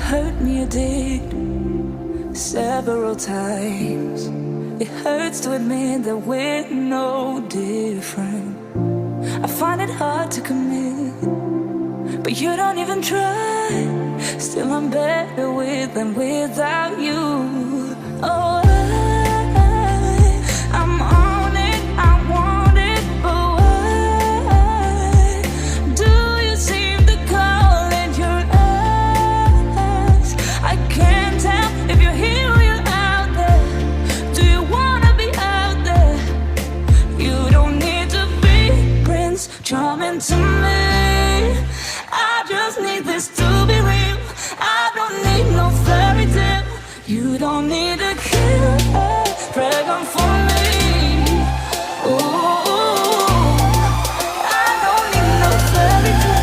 hurt me, you did, several times. It hurts to admit that we're no different. I find it hard to commit, but you don't even try. Still I'm better with than without you. Oh, I'm on it, I want it, but why do you seem to call in your eyes? I can't tell if you're here or you're out there. Do you wanna be out there? You don't need to be Prince Charming to me. I just need this to be real. I don't need no fairy tale. You don't need to kill a dragon for me. Ooh, I don't need no fairy tale.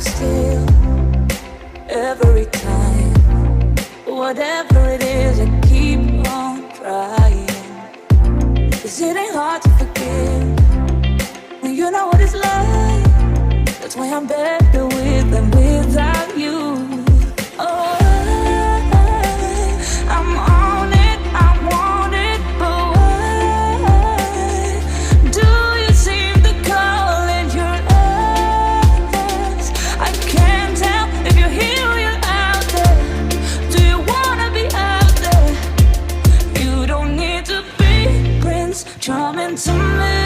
Still, every time, whatever it is, I keep on trying. 'Cause it ain't hard to forgive when you know what it's like. That's why I'm better with than without you. Oh, I'm on it, I want it, but why do you seem to call in your eyes? I can't tell if you're here or you're out there. Do you wanna be out there? You don't need to be Prince Charming to me.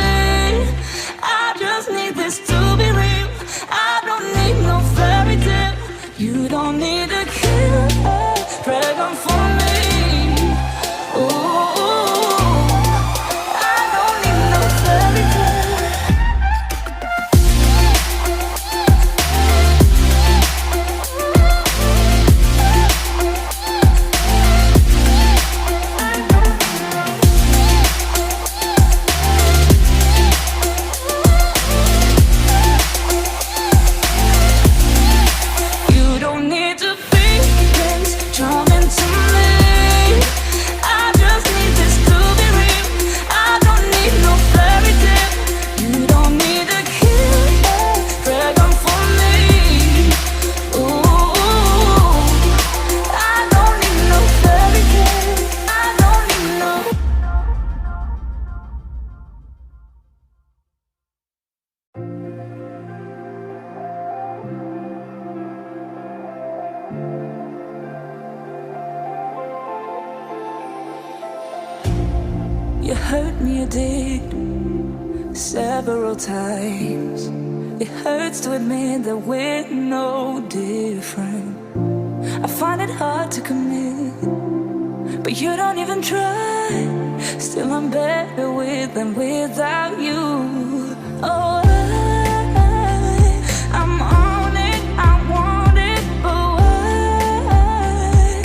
I just need this to be real. I don't need no fairy tale. You don't need to kill a dragon for me. Ooh, I don't need no fairy tale. You don't need to be Prince Charming to me. I just need this to be real. I don't need no fairy tale. You don't need to kill a dragon for me. Ooh, I don't need no fairy tale. I don't need no. You hurt me, you did, several times. It hurts to admit that we're no different. I find it hard to commit, but you don't even try. Still I'm better with than without you. Oh, I'm on it, I want it, but why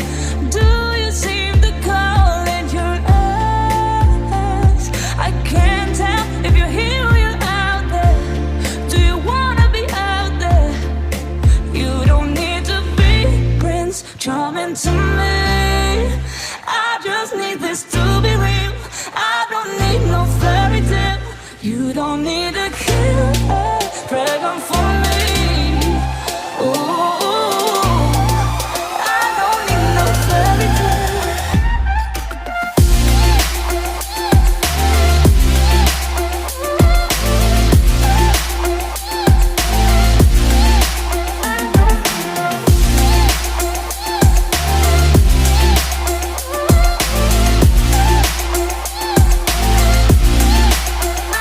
do you seem to call in your eyes? I can't tell if you're here or you're out there. Do you wanna be out there? You don't need to be Prince Charming to me. I just need this to be real. I don't need no fairy tale. You don't need to kill a dragon for me. Ooh, I don't need no fairy tale.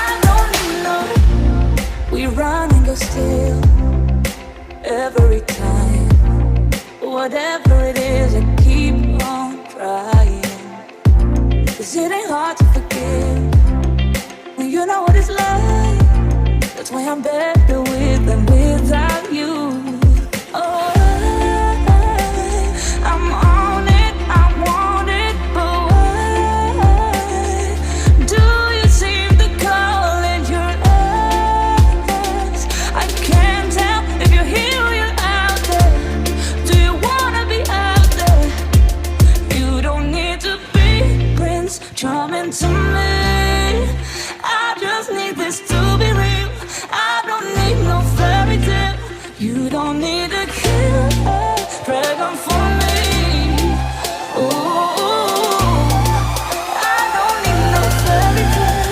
I don't need no. We run and go still, every time, whatever it is, I keep on trying. 'Cause it ain't hard to forgive when you know what it's like. That's why I'm better with than without you. Oh, I'm on it, I want it, but why do you seem to call You don't need a killer dragon for me. Ooh, I don't need no fairy tale.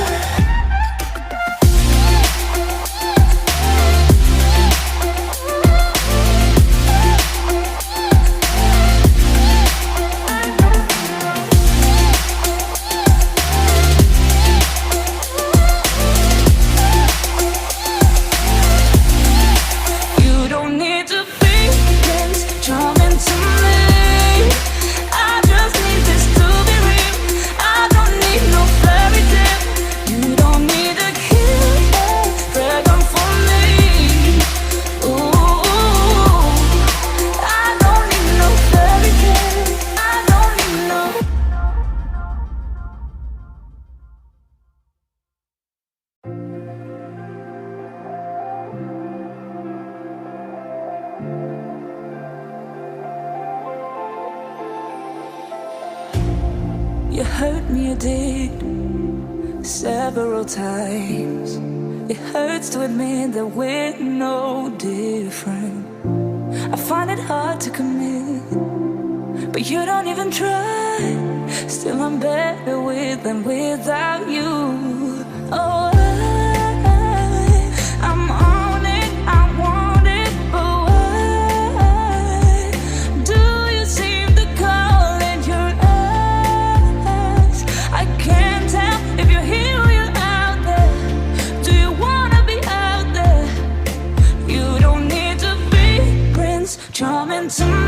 You don't need to be Prince Charming to me. I just need this to be real. I don't need no fairy tale. You don't need a killer dragon for me. Ooh, I don't need no fairy tale. I don't need no. You hurt me, you did, several times. It hurts to admit that we're no different. I find it hard to commit, but you don't even try. Still, I'm better with than without you. Oh, I'm on it, I want it, but why do you seem to call in your eyes? I can't tell if you're here or you're out there. Do you wanna be out there? You don't need to be Prince Charming to me.